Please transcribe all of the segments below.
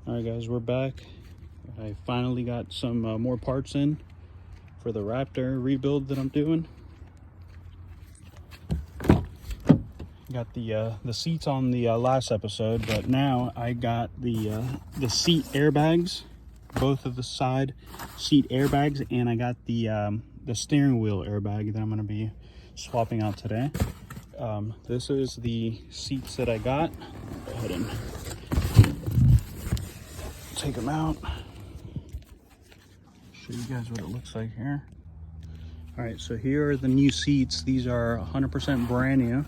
All right, guys, we're back. I finally got some more parts in for the Raptor rebuild that I'm doing. Got the seats on the last episode, but now I got the seat airbags, both of the side seat airbags, and I got the steering wheel airbag that I'm going to be swapping out today. This is the seats that I got. Go ahead and take them out. Show you guys what it looks like here. All right, so here are the new seats. These are 100% brand new,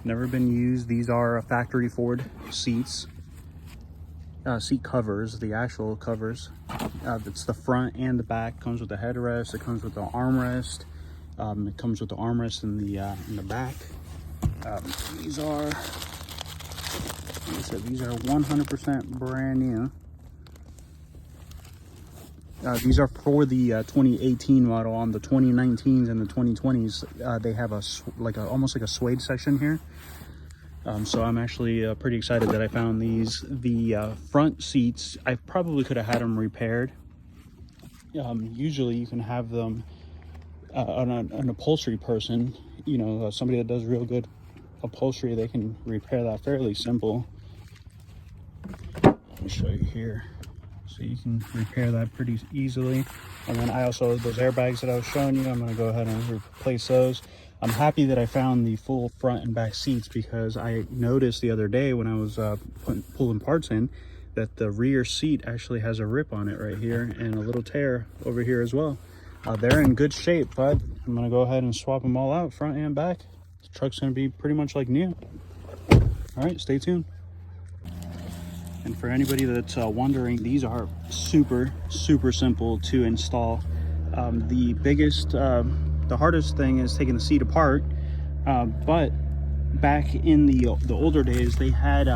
never been used. These are factory Ford seats, seat covers, the actual covers. It's the front and the back. Comes with the headrest. It comes with the armrest. It comes with the armrest in the back. These are, like I said, these are 100% brand new. These are for the 2018 model. On the 2019s and the 2020s, they have almost like a suede section here. So I'm actually pretty excited that I found these. The front seats, I probably could have had them repaired. Usually you can have them an upholstery person, you know, somebody that does real good upholstery, they can repair that fairly simple. Let me show you here. So you can repair that pretty easily. And then I also, those airbags that I was showing you, I'm going to go ahead and replace those. I'm happy that I found the full front and back seats, because I noticed the other day when I was pulling parts in that the rear seat actually has a rip on it right here and a little tear over here as well. They're in good shape, but I'm going to go ahead and swap them all out, front and back. The truck's going to be pretty much like new. All right, stay tuned. And for anybody that's wondering, these are super simple to install. The hardest thing is taking the seat apart. But back in the older days, they had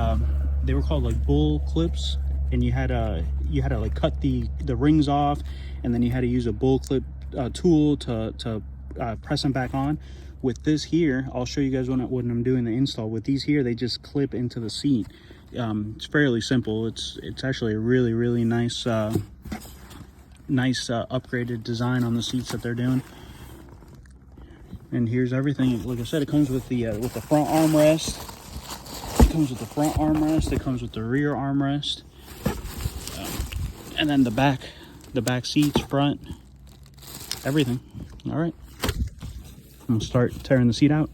they were called like bull clips, and you had to like cut the rings off, and then you had to use a bull clip tool to press them back on. With this here, I'll show you guys when I'm doing the install. With these here, they just clip into the seat. It's fairly simple. It's actually a really nice upgraded design on the seats that they're doing. And here's everything. Like I said, it comes with the front armrest. It comes with the front armrest. It comes with the rear armrest, and then the back seats, front, everything. All right, I'm gonna start tearing the seat out.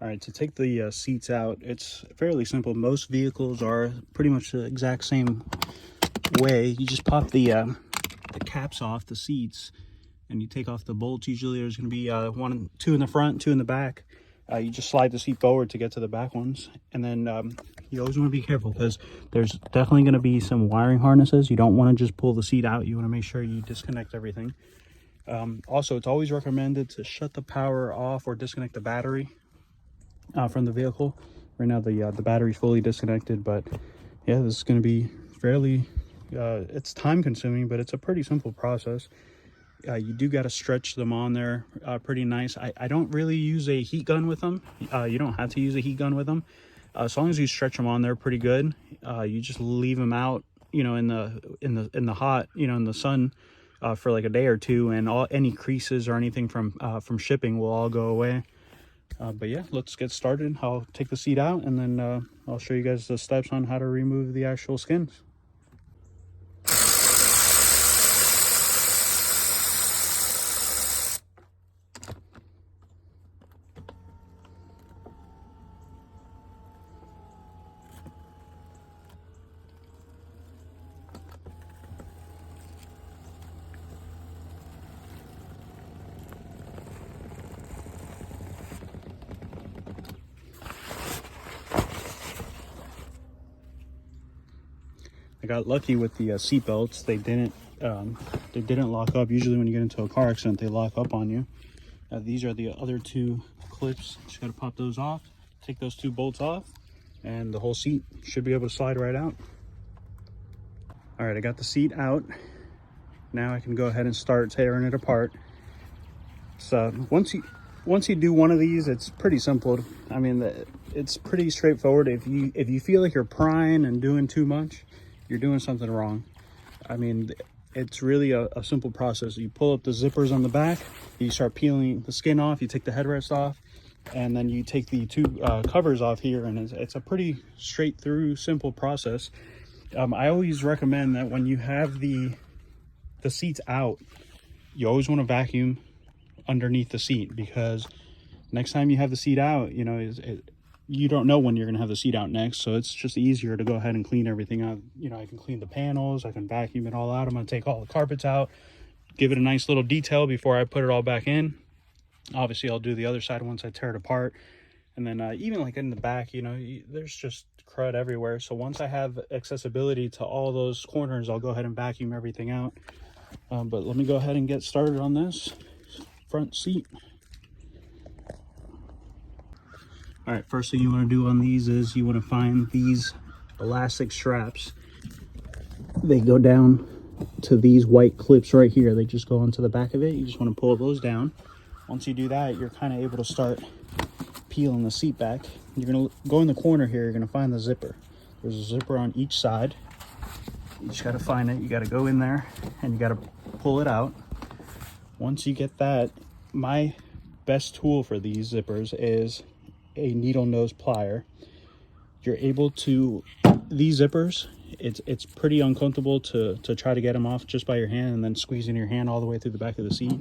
All right, to take the seats out, it's fairly simple. Most vehicles are pretty much the exact same way. You just pop the caps off the seats, and you take off the bolts. Usually there's going to be two in the front, two in the back. You just slide the seat forward to get to the back ones. And then you always want to be careful, because there's definitely going to be some wiring harnesses. You don't want to just pull the seat out. You want to make sure you disconnect everything. Also, it's always recommended to shut the power off or disconnect the battery from the vehicle. Right now the battery's fully disconnected, but yeah, this is going to be fairly it's time consuming, but it's a pretty simple process. You do got to stretch them on there pretty nice. I don't really use a heat gun with them. You don't have to use a heat gun with them. As long as you stretch them on there pretty good. You just leave them out, you know, in the hot, you know, in the sun for like a day or two, and any creases or anything from shipping will all go away. But yeah, let's get started. I'll take the seat out, and then I'll show you guys the steps on how to remove the actual skins. I got lucky with the seat belts. They didn't lock up. Usually when you get into a car accident, they lock up on you. These are the other two clips. Just got to pop those off, take those two bolts off, and the whole seat should be able to slide right out. All right, I got the seat out. Now I can go ahead and start tearing it apart. So once once you do one of these, it's pretty simple. I mean, it's pretty straightforward. If you feel like you're prying and doing too much, you're doing something wrong. I mean, it's really a simple process. You pull up the zippers on the back, you start peeling the skin off, you take the headrest off, and then you take the two covers off here, and it's a pretty straight through simple process. I always recommend that when you have the seats out, you always want to vacuum underneath the seat, because next time you have the seat out, you know, you don't know when you're going to have the seat out next, so it's just easier to go ahead and clean everything out. You know, I can clean the panels, I can vacuum it all out. I'm going to take all the carpets out, give it a nice little detail before I put it all back in. Obviously I'll do the other side once I tear it apart. And then even like in the back, you know, there's just crud everywhere. So once I have accessibility to all those corners, I'll go ahead and vacuum everything out. But let me go ahead and get started on this front seat. All right, first thing you want to do on these is you want to find these elastic straps. They go down to these white clips right here. They just go onto the back of it. You just want to pull those down. Once you do that, you're kind of able to start peeling the seat back. You're going to go in the corner here. You're going to find the zipper. There's a zipper on each side. You just got to find it. You got to go in there and you got to pull it out. Once you get that, my best tool for these zippers is a needle nose plier. You're able to, these zippers, it's pretty uncomfortable to try to get them off just by your hand and then squeezing your hand all the way through the back of the seat.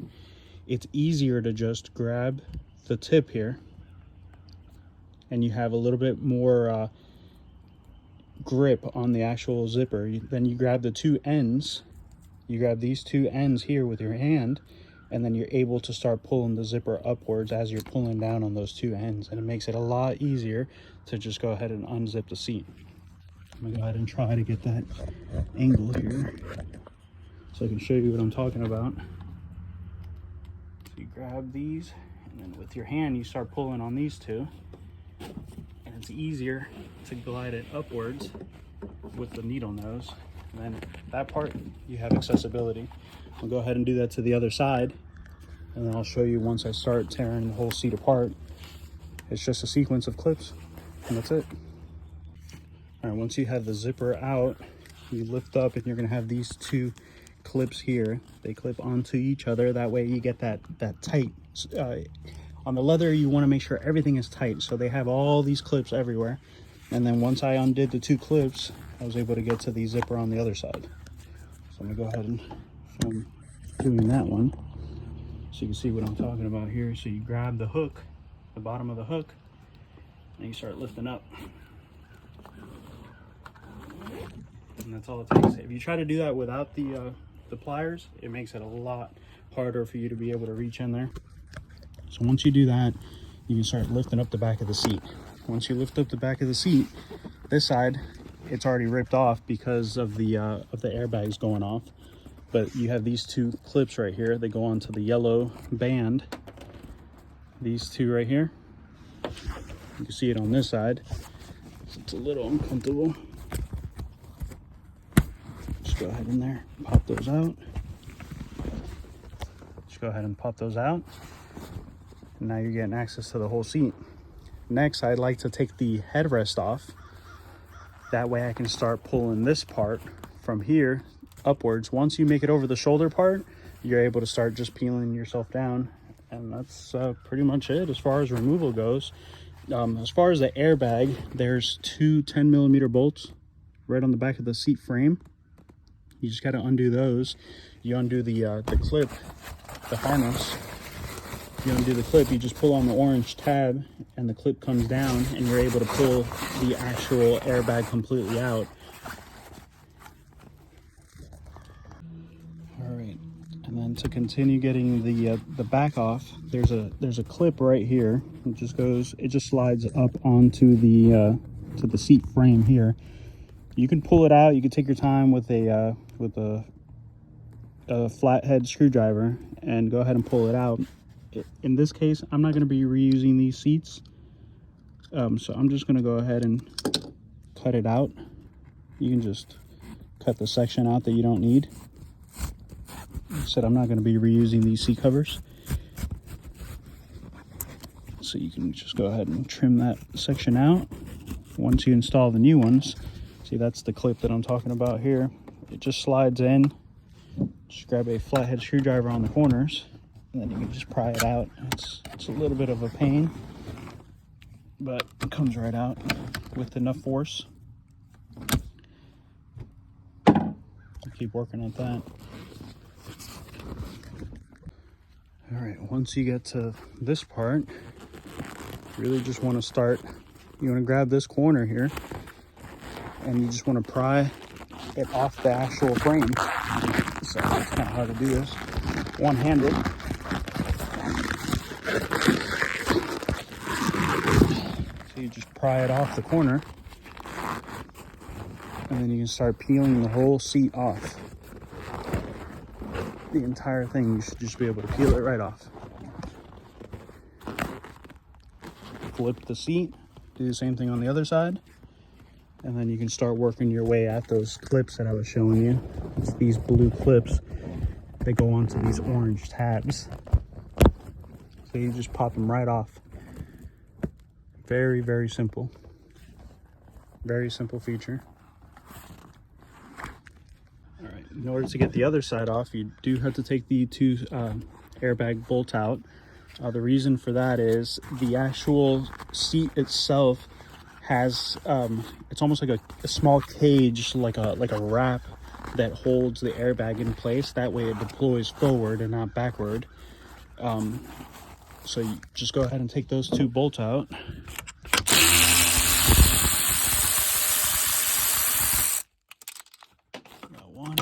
It's easier to just grab the tip here, and you have a little bit more grip on the actual zipper. Then you grab the two ends, you grab these two ends here with your hand, and then you're able to start pulling the zipper upwards as you're pulling down on those two ends, and it makes it a lot easier to just go ahead and unzip the seat. I'm gonna go ahead and try to get that angle here so I can show you what I'm talking about. So you grab these, and then with your hand you start pulling on these two, and it's easier to glide it upwards with the needle nose. And then that part, you have accessibility. I'll go ahead and do that to the other side, and then I'll show you once I start tearing the whole seat apart. It's just a sequence of clips, and that's it. All right, once you have the zipper out, you lift up, and you're gonna have these two clips here. They clip onto each other. That way you get that tight. On the leather, you wanna make sure everything is tight, so they have all these clips everywhere. And then once I undid the two clips, I was able to get to the zipper on the other side. So I'm gonna go ahead and film doing that one so you can see what I'm talking about here. So you grab the hook, the bottom of the hook, and you start lifting up. And that's all it takes. If you try to do that without the pliers, it makes it a lot harder for you to be able to reach in there. So once you do that, you can start lifting up the back of the seat. Once you lift up the back of the seat, this side, it's already ripped off because of the airbags going off. But you have these two clips right here. They go onto the yellow band. These two right here. You can see it on this side. It's a little uncomfortable. Just go ahead in there, pop those out. Just go ahead and pop those out. And now you're getting access to the whole seat. Next, I'd like to take the headrest off. That way I can start pulling this part from here upwards. Once you make it over the shoulder part, you're able to start just peeling yourself down. And that's pretty much it as far as removal goes. As far as the airbag, there's two 10mm bolts right on the back of the seat frame. You just got to undo those. You undo the clip, the harness. You undo the clip, you just pull on the orange tab and the clip comes down, and you're able to pull the actual airbag completely out. All right, and then to continue getting the back off, there's a clip right here. It just slides up onto the to the seat frame here. You can pull it out. You can take your time with a flathead screwdriver and go ahead and pull it out. In this case, I'm not going to be reusing these seats, so I'm just going to go ahead and cut it out. You can just cut the section out that you don't need. Like I said, I'm not going to be reusing these seat covers. So you can just go ahead and trim that section out. Once you install the new ones, see, that's the clip that I'm talking about here. It just slides in. Just grab a flathead screwdriver on the corners, and then you can just pry it out. It's a little bit of a pain, but it comes right out with enough force. Keep working at that. All right, once you get to this part, really just want to start, you want to grab this corner here, and you just want to pry it off the actual frame. So it's kind of hard to do this one-handed. So you just pry it off the corner, and then you can start peeling the whole seat off. The entire thing, you should just be able to peel it right off. Flip the seat, do the same thing on the other side, and then you can start working your way at those clips that I was showing you. It's these blue clips that go onto these orange tabs. So you just pop them right off. Very, very simple. Very simple feature. All right, in order to get the other side off, you do have to take the two airbag bolts out. The reason for that is the actual seat itself has it's almost like a small cage, like a wrap that holds the airbag in place. That way it deploys forward and not backward. So you just go ahead and take those two bolts out. Got one.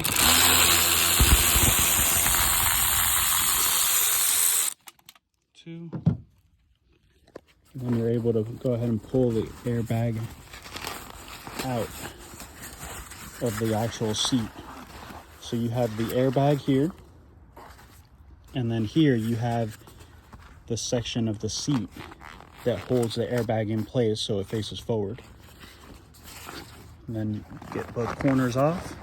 Two. And then you're able to go ahead and pull the airbag out of the actual seat. So you have the airbag here, and then here you have the section of the seat that holds the airbag in place so it faces forward. And then you get both corners off.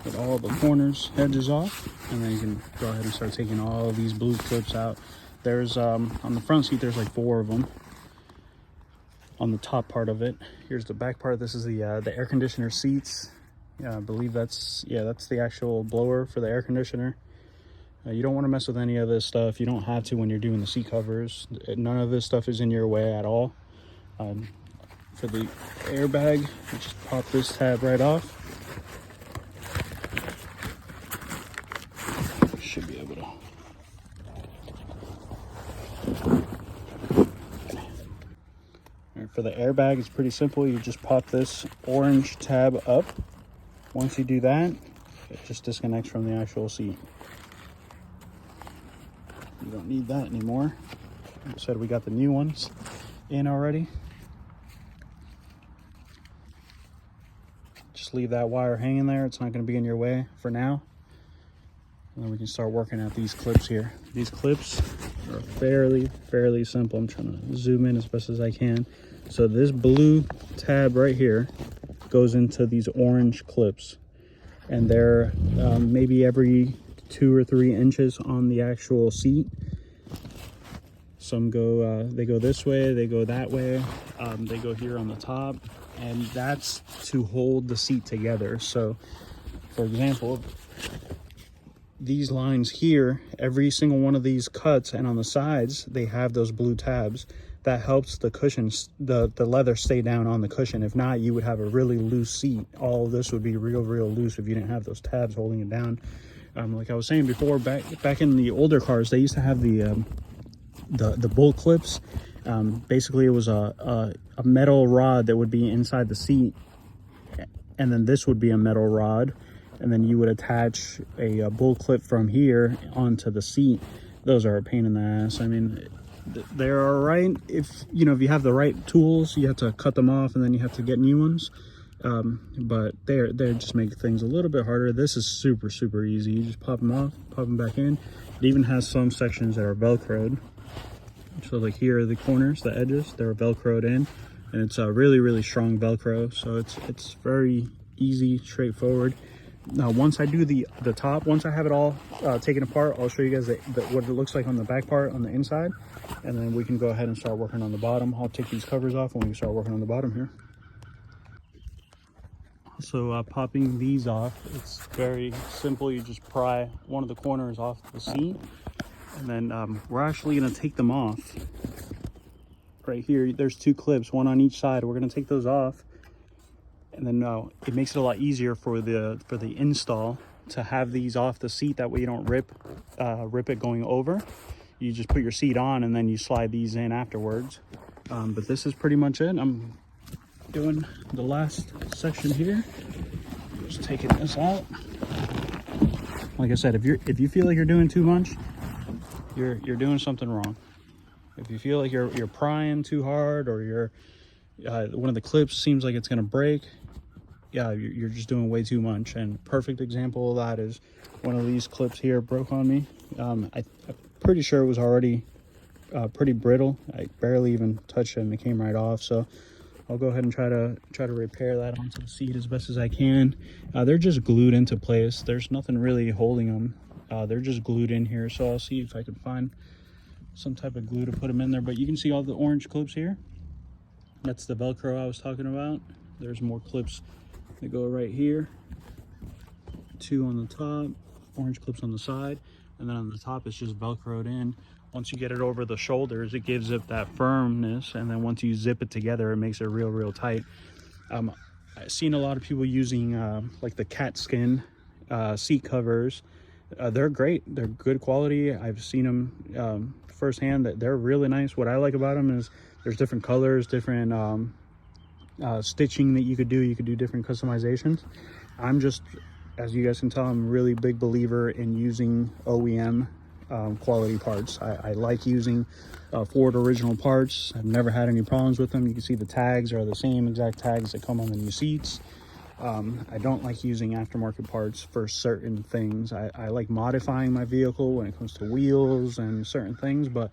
Get all the corners, edges off, and then you can go ahead and start taking all of these blue clips out. There's on the front seat, there's like 4 of them on the top part of it. Here's the back part. This is the air conditioner seats. Yeah, I believe that's the actual blower for the air conditioner. You don't want to mess with any of this stuff. You don't have to when you're doing the seat covers. None of this stuff is in your way at all. For the airbag, you just pop this tab right off. Should be able to. For the airbag, it's pretty simple. You just pop this orange tab up. Once you do that, it just disconnects from the actual seat. You don't need that anymore. Like I said, we got the new ones in already. Just leave that wire hanging there. It's not going to be in your way for now. And then we can start working at these clips here. These clips are fairly simple. I'm trying to zoom in as best as I can. So this blue tab right here goes into these orange clips, and they're maybe every 2 or 3 inches on the actual seat. Some go, they go this way, they go that way, they go here on the top, and that's to hold the seat together. So, for example, these lines here, every single one of these cuts, and on the sides, they have those blue tabs. That helps the cushions, the leather stay down on the cushion. If not, you would have a really loose seat. All of this would be real loose if you didn't have those tabs holding it down. Like I was saying before, back in the older cars, they used to have the bolt clips. Basically, it was a metal rod that would be inside the seat, and then this would be a metal rod, and then you would attach a bolt clip from here onto the seat. Those are a pain in the ass. I mean, they're all right if you have the right tools. You have to cut them off, and then you have to get new ones. But they just make things a little bit harder. This is super easy. You just pop them off, pop them back in. It even has some sections that are velcroed. So like here are the corners, the edges, they're velcroed in, and it's a really strong velcro. So it's very easy, straightforward. Now, once I do the top, once I have it all taken apart, I'll show you guys what it looks like on the back part on the inside, and then we can go ahead and start working on the bottom. I'll take these covers off and we can start working on the bottom here. So popping these off, it's very simple. You just pry one of the corners off the seat, and then we're actually going to take them off. Right here, there's 2 clips, one on each side. We're going to take those off, and then it makes it a lot easier for the install to have these off the seat. That way you don't rip it going over. You just put your seat on and then you slide these in afterwards. But this is pretty much it. I'm doing the last section here, just taking this out. Like I said, if you feel like you're doing too much, you're doing something wrong. If you feel like you're prying too hard, or you're one of the clips seems like it's going to break, yeah, you're just doing way too much. And perfect example of that is one of these clips here broke on me. I'm pretty sure it was already pretty brittle. I barely even touched it and it came right off. So I'll go ahead and try to repair that onto the seat as best as I can. They're just glued into place. There's nothing really holding them. They're just glued in here. So I'll see if I can find some type of glue to put them in there. But you can see all the orange clips here. That's the Velcro I was talking about. There's more clips that go right here. 2 on the top, orange clips on the side, and then on the top it's just Velcroed in. Once you get it over the shoulders, it gives it that firmness, and then once you zip it together, it makes it real tight. I've seen a lot of people using like the cat skin seat covers. They're great. They're good quality. I've seen them firsthand. That they're really nice. What I like about them is there's different colors, different stitching that you could do. You could do different customizations. I'm just, as you guys can tell, I'm a really big believer in using OEM quality parts. I like using Ford original parts. I've never had any problems with them. You can see the tags are the same exact tags that come on the new seats. I don't like using aftermarket parts for certain things. I like modifying my vehicle when it comes to wheels and certain things, but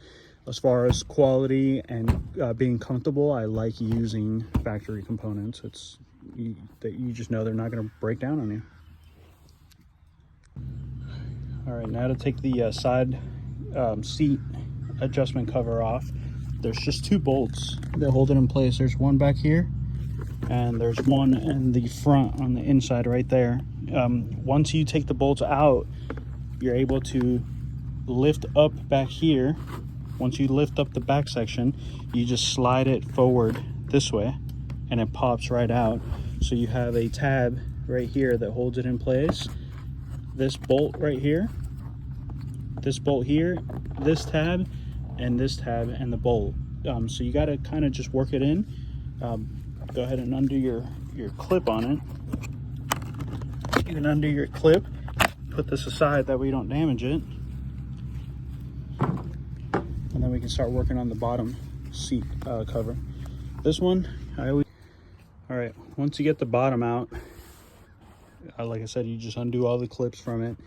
as far as quality and being comfortable, I like using factory components. That you just know they're not going to break down on you. All right, now to take the side seat adjustment cover off. There's just 2 bolts that hold it in place. There's one back here, and there's one in the front on the inside right there. Once you take the bolts out, you're able to lift up back here. Once you lift up the back section, you just slide it forward this way and it pops right out. So you have a tab right here that holds it in place. This bolt right here, this bolt here, this tab, and the bolt. So you got to kind of just work it in. Go ahead and undo your clip on it. You can undo your clip, put this aside, that way you don't damage it. And then we can start working on the bottom seat cover. This one, all right, once you get the bottom out, like I said, you just undo all the clips from it.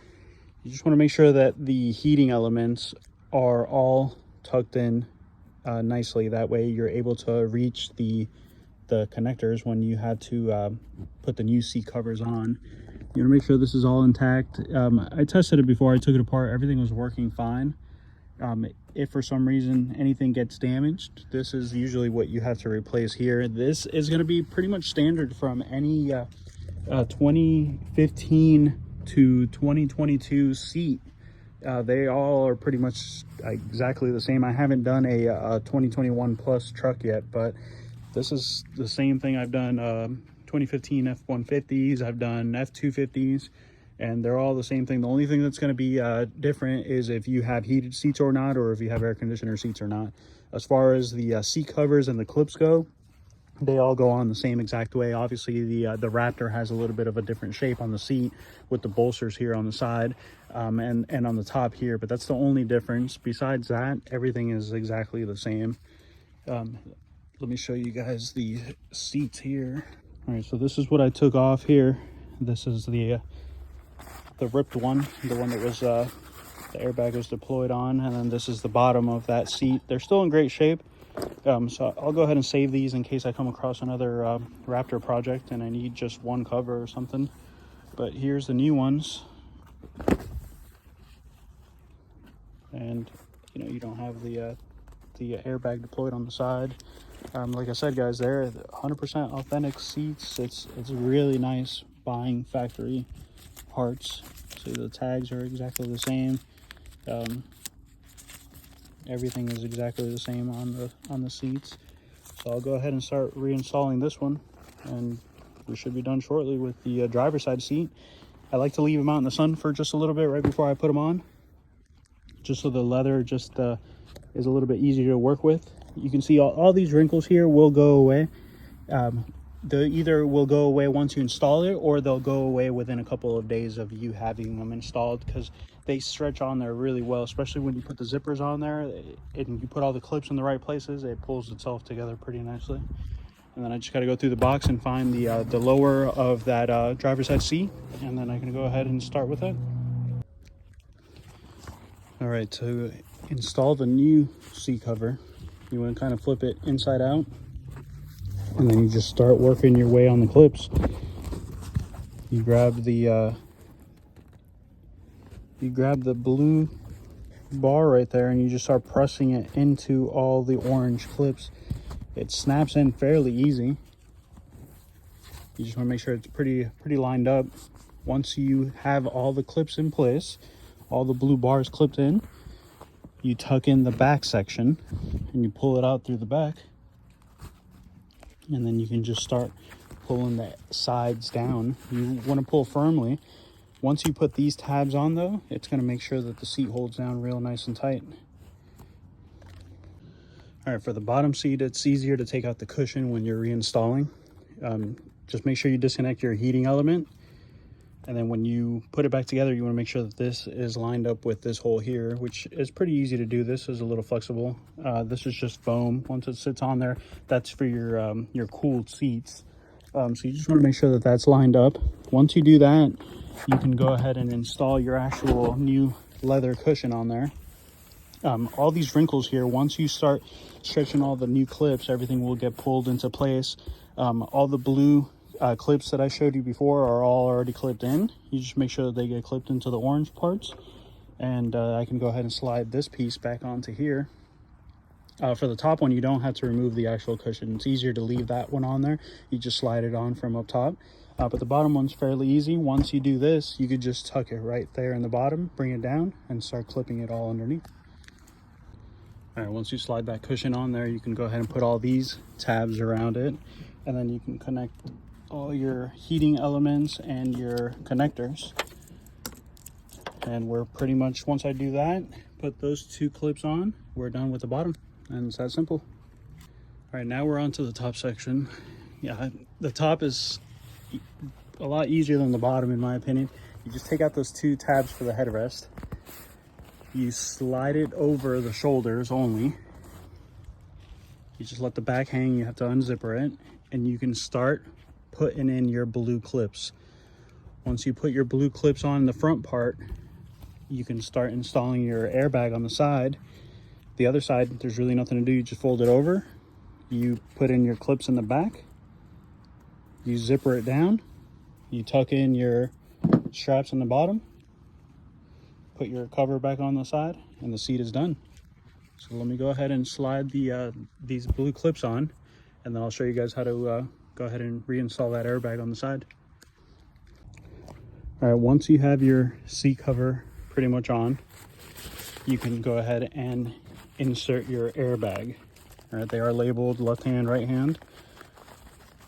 You just want to make sure that the heating elements are all tucked in nicely. That way you're able to reach the connectors when you have to put the new seat covers on. You want to make sure this is all intact. I tested it before I took it apart. Everything was working fine. If for some reason anything gets damaged, this is usually what you have to replace here. This is going to be pretty much standard from any 2015 to 2022 seat. They all are pretty much exactly the same. I haven't done a 2021 plus truck yet, but this is the same thing. I've done 2015 F-150s, I've done F-250s, and they're all the same thing. The only thing that's going to be different is if you have heated seats or not, or if you have air conditioner seats or not. As far as the seat covers and the clips go, they all go on the same exact way. Obviously, the Raptor has a little bit of a different shape on the seat with the bolsters here on the side and on the top here, but that's the only difference. Besides that, everything is exactly the same. Let me show you guys the seats here. All right, so this is what I took off here. This is the ripped one, the one that was the airbag was deployed on, and then this is the bottom of that seat. They're still in great shape. So I'll go ahead and save these in case I come across another Raptor project and I need just one cover or something. But here's the new ones. And you know, you don't have the airbag deployed on the side. Like I said, guys, they're 100% authentic seats. It's really nice buying factory parts. See, the tags are exactly the same. Everything is exactly the same on the seats. So I'll go ahead and start reinstalling this one, and we should be done shortly with the driver's side seat. I like to leave them out in the sun for just a little bit right before I put them on, just so the leather just is a little bit easier to work with. You can see all these wrinkles here will go away. They either will go away once you install it, or they'll go away within a couple of days of you having them installed, because they stretch on there really well, especially when you put the zippers on there and you put all the clips in the right places. It pulls itself together pretty nicely. And then I just got to go through the box and find the lower of that driver's side seat, and then I can go ahead and start with it. All right, to install the new seat cover, you want to kind of flip it inside out, and then you just start working your way on the clips. You grab the blue bar right there, and you just start pressing it into all the orange clips. It snaps in fairly easy. You just want to make sure it's pretty lined up. Once you have all the clips in place, all the blue bars clipped in, you tuck in the back section and you pull it out through the back, and then you can just start pulling the sides down. You want to pull firmly. Once you put these tabs on, though, it's going to make sure that the seat holds down real nice and tight. All right, for the bottom seat, it's easier to take out the cushion when you're reinstalling. Just make sure you disconnect your heating element, and then when you put it back together, you want to make sure that this is lined up with this hole here, which is pretty easy to do. This is a little flexible. This is just foam. Once it sits on there, that's for your cooled seats. So you just want to make sure that that's lined up. Once you do that, you can go ahead and install your actual new leather cushion on there. All these wrinkles here, once you start stretching all the new clips, everything will get pulled into place. All the blue clips that I showed you before are all already clipped in. You just make sure that they get clipped into the orange parts, and I can go ahead and slide this piece back onto here. For the top one, you don't have to remove the actual cushion. It's easier to leave that one on there. You just slide it on from up top. But the bottom one's fairly easy. Once you do this, you could just tuck it right there in the bottom, bring it down, and start clipping it all underneath. All right, once you slide that cushion on there, you can go ahead and put all these tabs around it, and then you can connect all your heating elements and your connectors. And we're pretty much, once I do that, put those two clips on, we're done with the bottom, and it's that simple. All right, now we're on to the top section. Yeah, the top is a lot easier than the bottom, in my opinion. You just take out those two tabs for the headrest. You slide it over the shoulders only. You just let the back hang. You have to unzipper it, and you can start putting in your blue clips. Once you put your blue clips on the front part, you can start installing your airbag on the side. The other side, there's really nothing to do. You just fold it over. You put in your clips in the back. You zipper it down. You tuck in your straps on the bottom. Put your cover back on the side, and the seat is done. So let me go ahead and slide these blue clips on, and then I'll show you guys how to go ahead and reinstall that airbag on the side. All right, once you have your seat cover pretty much on, you can go ahead and insert your airbag. All right, they are labeled left hand, right hand.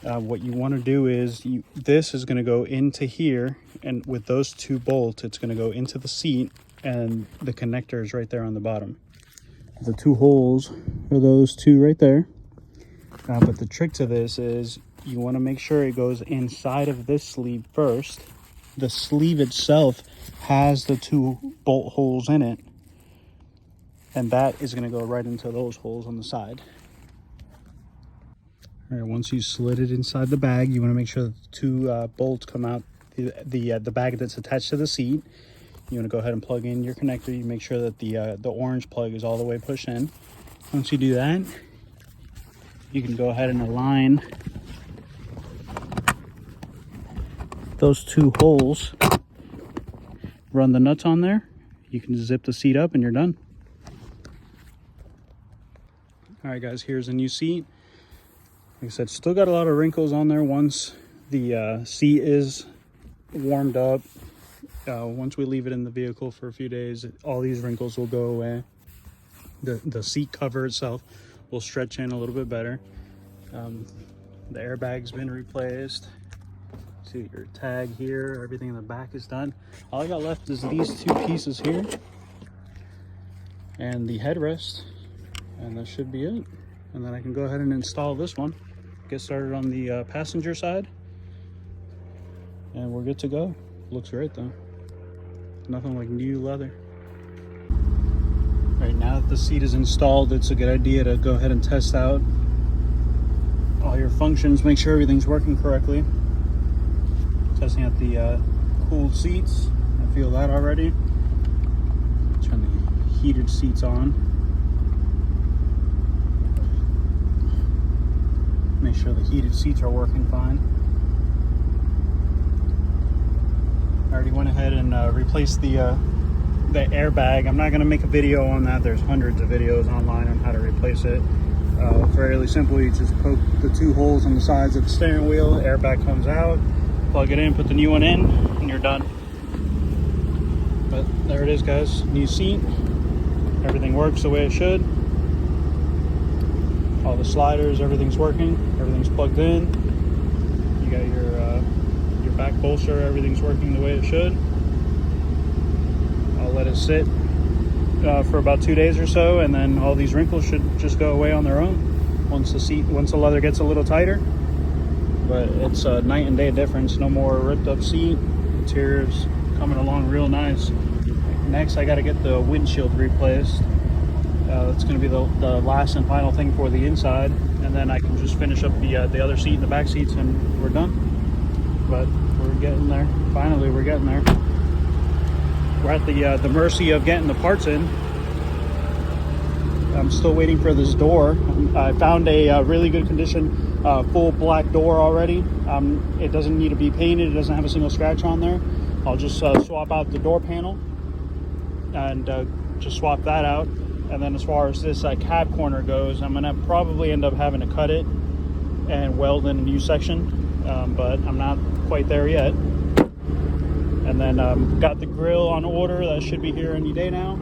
What you want to do is, this is going to go into here, and with those two bolts, it's going to go into the seat, and the connector is right there on the bottom. The two holes are those two right there. But the trick to this is, you want to make sure it goes inside of this sleeve first. The sleeve itself has the two bolt holes in it, and that is going to go right into those holes on the side. All right, once you slid it inside the bag, you want to make sure that the two bolts come out the bag that's attached to the seat. You want to go ahead and plug in your connector. You make sure that the orange plug is all the way pushed in. Once you do that, you can go ahead and align those 2 holes, run the nuts on there, you can zip the seat up and you're done. All right guys, here's a new seat. Like I said, still got a lot of wrinkles on there. Once the seat is warmed up, once we leave it in the vehicle for a few days, all these wrinkles will go away. The seat cover itself will stretch in a little bit better. The airbag's been replaced. See your tag here, everything in the back is done. All I got left is these 2 pieces here and the headrest, and that should be it. And then I can go ahead and install this one, get started on the passenger side, and we're good to go. Looks great though. Nothing like new leather. Right now that the seat is installed, it's a good idea to go ahead and test out all your functions, make sure everything's working correctly. Testing out the cooled seats. I feel that already. Turn the heated seats on. Make sure the heated seats are working fine. I already went ahead and replaced the airbag. I'm not going to make a video on that. There's hundreds of videos online on how to replace it. Fairly simple. You just poke the 2 holes on the sides of the steering wheel, airbag comes out, plug it in, put the new one in, and you're done. But there it is guys, new seat. Everything works the way it should. All the sliders, everything's working, everything's plugged in. You got your back bolster, everything's working the way it should. I'll let it sit for about 2 days or so, and then all these wrinkles should just go away on their own once the leather gets a little tighter. But it's a night and day difference. No more ripped up seat. Interior's coming along real nice. Next, I got to get the windshield replaced. That's going to be the last and final thing for the inside, and then I can just finish up the other seat and the back seats, and we're done. But we're getting there. Finally, we're getting there. We're at the mercy of getting the parts in. I'm still waiting for this door. I found a really good condition full black door already. It doesn't need to be painted. It doesn't have a single scratch on there. I'll just swap out the door panel and just swap that out. And then as far as this cab corner goes, I'm gonna probably end up having to cut it and weld in a new section, but I'm not quite there yet. And then got the grill on order. That should be here any day now.